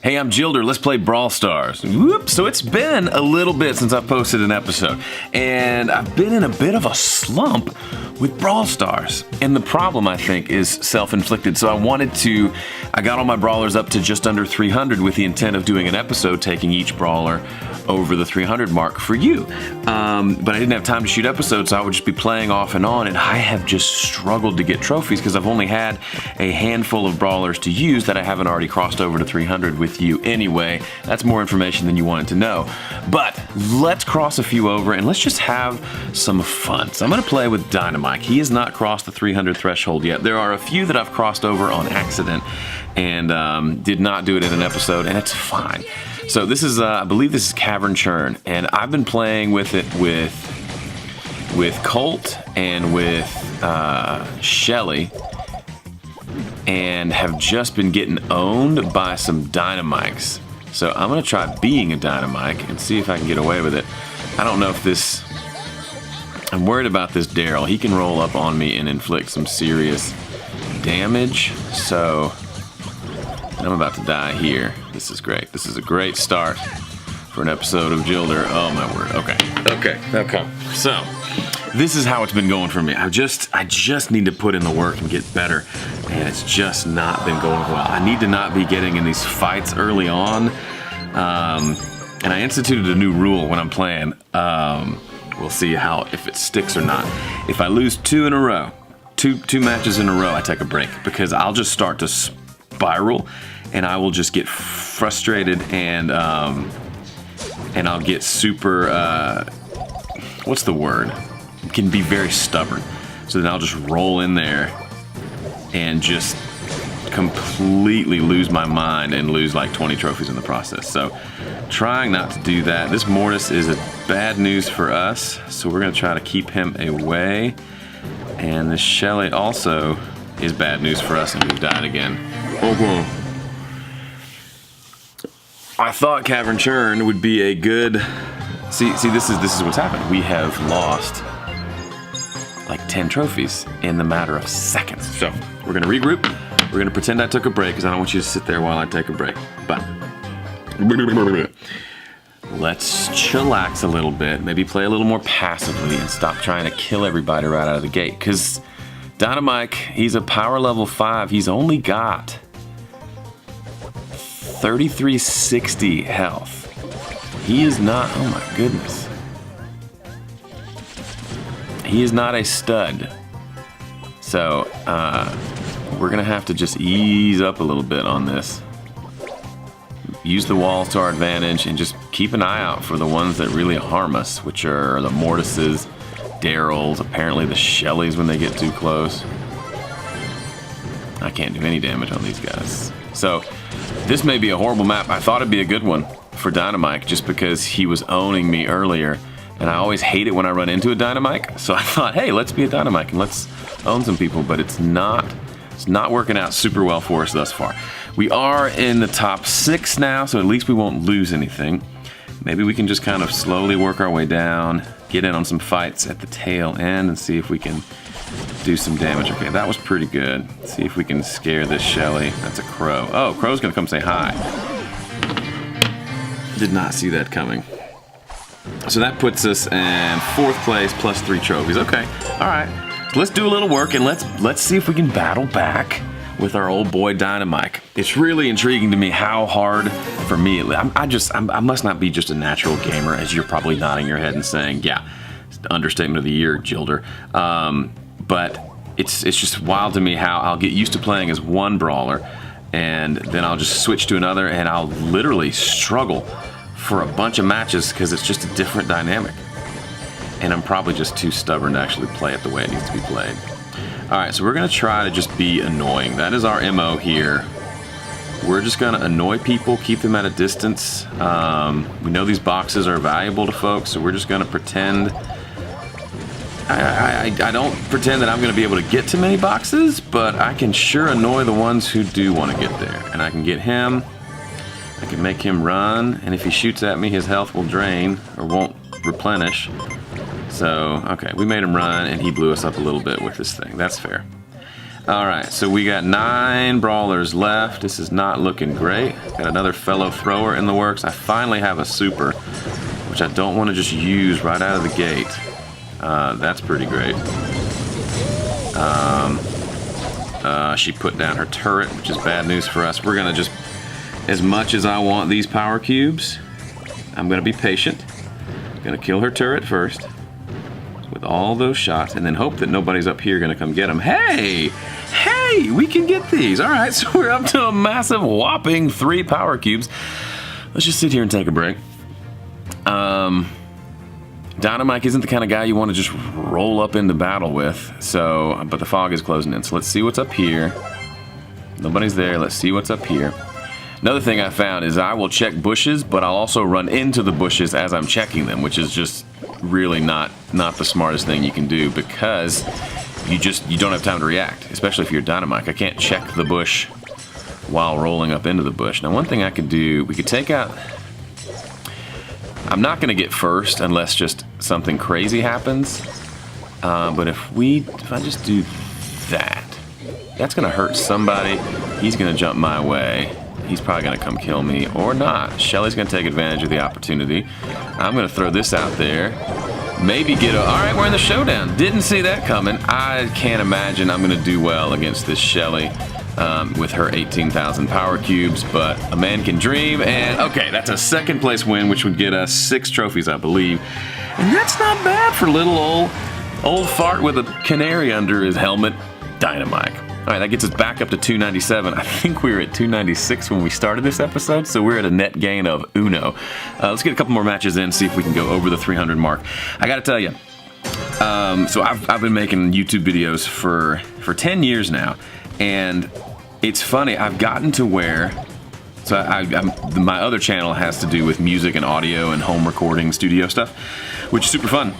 Hey, I'm Jilder. Let's play Brawl Stars. Whoop. So it's been a little bit since I've posted an episode, and I've been in a bit of a slump with Brawl Stars. And the problem, I think, is self-inflicted. So I got all my brawlers up to just under 300 with the intent of doing an episode taking each brawler over the 300 mark for you. But I didn't have time to shoot episodes, so I would just be playing off and on, and I have just struggled to get trophies because I've only had a handful of brawlers to use that I haven't already crossed over to 300 with you anyway. That's more information than you wanted to know. But let's cross a few over and let's just have some fun. So I'm gonna play with Dynamike. He has not crossed the 300 threshold yet. There are a few that I've crossed over on accident and did not do it in an episode, and it's fine. So this is, I believe this is Cavern Churn, and I've been playing with it with Colt and with Shelly, and have just been getting owned by some Dynamikes. So I'm gonna try being a Dynamike and see if I can get away with it. I don't know if this, I'm worried about this Daryl. He can roll up on me and inflict some serious damage, so I'm about to die here. This is great. This is a great start for an episode of Jilder. Oh my word. Okay. So this is how it's been going for me. I just need to put in the work and get better, and it's just not been going well. I need to not be getting in these fights early on, and I instituted a new rule when I'm playing. We'll see if it sticks or not. If I lose two matches in a row, I take a break because I'll just start to spiral, and I will just get frustrated and I'll get super what's the word? Can be very stubborn. So then I'll just roll in there and just completely lose my mind and lose like 20 trophies in the process. So trying not to do that. This Mortis is a bad news for us, so we're gonna try to keep him away. And this Shelly also is bad news for us, and we've died again. Okay. I thought Cavern Churn would be a good. See, this is what's happened. We have lost like 10 trophies in the matter of seconds. So we're gonna regroup. We're gonna pretend I took a break because I don't want you to sit there while I take a break. But let's chillax a little bit. Maybe play a little more passively and stop trying to kill everybody right out of the gate. Because Dynamike, he's a power level 5. He's only got 3360 health. He is not, oh my goodness. He is not a stud. So, we're gonna have to just ease up a little bit on this. Use the walls to our advantage and just keep an eye out for the ones that really harm us, which are the Mortises, Daryls, apparently the Shellys when they get too close. I can't do any damage on these guys. So, this may be a horrible map. I thought it'd be a good one for Dynamike just because he was owning me earlier, and I always hate it when I run into a Dynamike. So I thought, hey, let's be a Dynamike and let's own some people, but it's not working out super well for us thus far. We are in the top 6 now, so at least we won't lose anything. Maybe we can just kind of slowly work our way down, get in on some fights at the tail end, and see if we can do some damage. Okay, that was pretty good. Let's see if we can scare this Shelly. That's a crow. Oh, crow's gonna come say hi. Did not see that coming. So that puts us in 4th place plus 3 trophies. Okay, all right. So let's do a little work and let's see if we can battle back with our old boy Dynamike. It's really intriguing to me how hard for me. I must not be just a natural gamer, as you're probably nodding your head and saying, yeah, it's the understatement of the year, Jilder. But it's just wild to me how I'll get used to playing as one brawler, and then I'll just switch to another, and I'll literally struggle for a bunch of matches because it's just a different dynamic. And I'm probably just too stubborn to actually play it the way it needs to be played. All right, so we're gonna try to just be annoying. That is our MO here. We're just gonna annoy people, keep them at a distance. We know these boxes are valuable to folks, so we're just gonna pretend. I don't pretend that I'm gonna be able to get to many boxes, but I can sure annoy the ones who do wanna get there. And I can get him, I can make him run, and if he shoots at me, his health will drain, or won't replenish. So, okay, we made him run, and he blew us up a little bit with this thing. That's fair. All right, so we got 9 brawlers left. This is not looking great. Got another fellow thrower in the works. I finally have a super, which I don't want to just use right out of the gate. That's pretty great. She put down her turret, which is bad news for us. We're gonna just, as much as I want these power cubes, I'm gonna be patient. Gonna kill her turret first with all those shots, and then hope that nobody's up here gonna come get them. Hey, we can get these. All right, so we're up to a massive whopping 3 power cubes. Let's just sit here and take a break. Dynamike isn't the kind of guy you want to just roll up into battle with, so, but the fog is closing in. So let's see what's up here. Nobody's there. Let's see what's up here. Another thing I found is I will check bushes, but I'll also run into the bushes as I'm checking them, which is just really not the smartest thing you can do, because you don't have time to react, especially if you're Dynamike. I can't check the bush while rolling up into the bush. Now, one thing I could do, we could take out... I'm not going to get first unless just something crazy happens, but if I just do that, that's going to hurt somebody. He's going to jump my way. He's probably going to come kill me, or not. Shelly's going to take advantage of the opportunity. I'm going to throw this out there. Maybe get a... All right, we're in the showdown. Didn't see that coming. I can't imagine I'm going to do well against this Shelly with her 18,000 power cubes, but a man can dream. And okay, that's a 2nd place win, which would get us 6 trophies, I believe. And that's not bad for little old fart with a canary under his helmet, Dynamike. All right, that gets us back up to 297. I think we were at 296 when we started this episode, so we're at a net gain of uno. Let's get a couple more matches in, see if we can go over the 300 mark. I gotta tell you, so I've been making YouTube videos for 10 years now, and it's funny, I've gotten to where, so my other channel has to do with music and audio and home recording, studio stuff, which is super fun.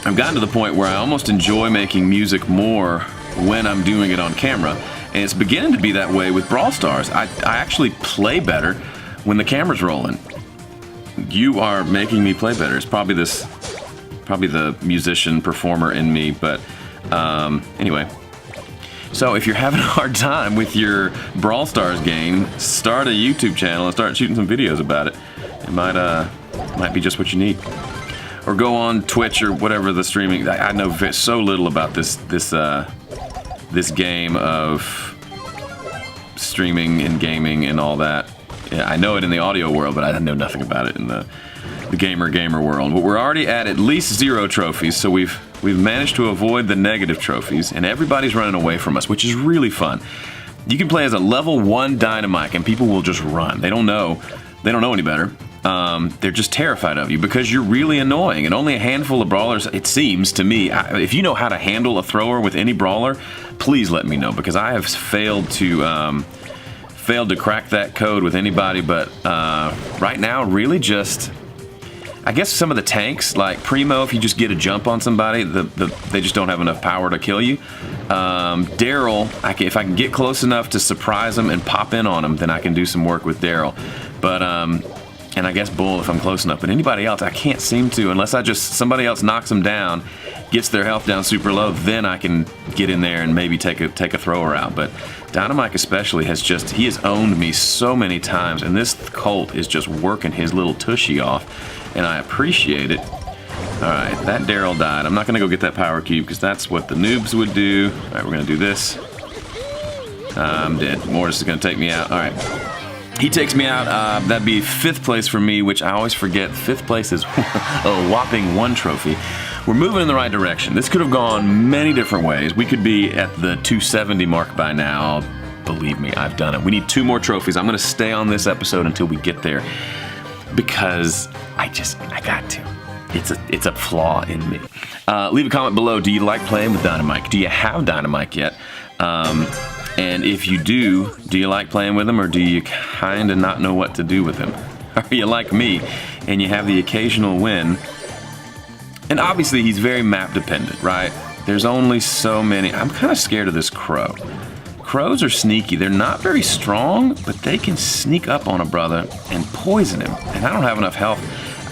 I've gotten to the point where I almost enjoy making music more when I'm doing it on camera, and it's beginning to be that way with Brawl Stars. I actually play better when the camera's rolling. You are making me play better. It's probably the musician performer in me, but anyway. So if you're having a hard time with your Brawl Stars game, start a YouTube channel and start shooting some videos about it. It might be just what you need. Or go on Twitch or whatever the streaming. I know so little about this game of streaming and gaming and all that. Yeah, I know it in the audio world, but I know nothing about it in the gamer world. But we're already at least 0 trophies, so we've managed to avoid the negative trophies, and everybody's running away from us, which is really fun. You can play as a level 1 Dynamike, and people will just run. They don't know any better. They're just terrified of you because you're really annoying, and only a handful of brawlers, it seems to me. If you know how to handle a thrower with any brawler, please let me know, because I have failed to crack that code with anybody. But right now, really just, I guess some of the tanks, like Primo, if you just get a jump on somebody, they just don't have enough power to kill you. Daryl, if I can get close enough to surprise them and pop in on them, then I can do some work with Daryl. But and I guess Bull if I'm close enough. But anybody else, I can't seem to, unless somebody else knocks them down, gets their health down super low, then I can get in there and maybe take a thrower out. But Dynamike especially he has owned me so many times, and this Colt is just working his little tushy off, and I appreciate it. Alright, that Daryl died. I'm not going to go get that power cube because that's what the noobs would do. Alright, we're going to do this. I'm dead. Mortis is going to take me out. Alright. He takes me out. That'd be 5th place for me, which I always forget. 5th place is a whopping 1 trophy. We're moving in the right direction. This could have gone many different ways. We could be at the 270 mark by now. Believe me, I've done it. We need 2 more trophies. I'm going to stay on this episode until we get there because I got to. It's a flaw in me. Leave a comment below. Do you like playing with Dynamike? Do you have Dynamike yet? And if you do you like playing with him, or do you kind of not know what to do with him? Are you like me and you have the occasional win? And obviously he's very map dependent, right? There's only so many. I'm kind of scared of this crow. Crows are sneaky. They're not very strong, but they can sneak up on a brother and poison him. And I don't have enough health.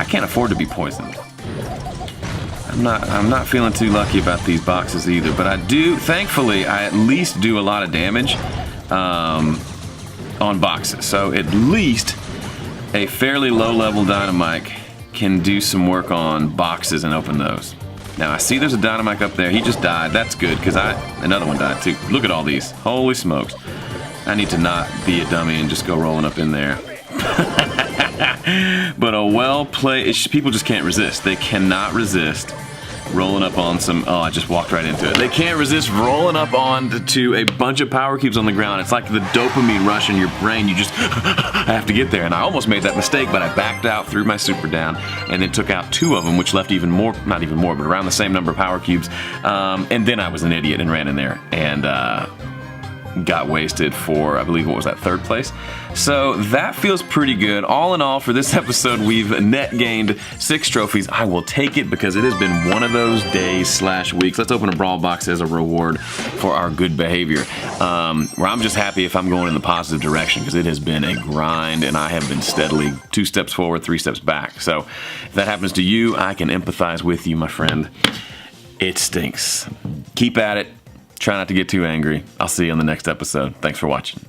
I can't afford to be poisoned. I'm not feeling too lucky about these boxes either, but I do, thankfully, I at least do a lot of damage on boxes. So at least a fairly low-level Dynamike can do some work on boxes and open those. Now I see there's a Dynamike up there. He just died. That's good, because another one died too. Look at all these. Holy smokes. I need to not be a dummy and just go rolling up in there. But a well-played, people just can't resist. They cannot resist rolling up on some, oh, I just walked right into it. They can't resist rolling up onto a bunch of power cubes on the ground. It's like the dopamine rush in your brain. You just I have to get there. And I almost made that mistake, but I backed out, threw my super down, and then took out 2 of them, which left even more, not even more, but around the same number of power cubes. And then I was an idiot and ran in there and got wasted for, I believe, what was that, 3rd place? So that feels pretty good. All in all, for this episode, we've net gained 6 trophies. I will take it because it has been one of those days / weeks. Let's open a Brawl box as a reward for our good behavior. Where I'm just happy if I'm going in the positive direction, because it has been a grind and I have been steadily 2 steps forward, 3 steps back. So if that happens to you, I can empathize with you, my friend. It stinks. Keep at it. Try not to get too angry. I'll see you on the next episode. Thanks for watching.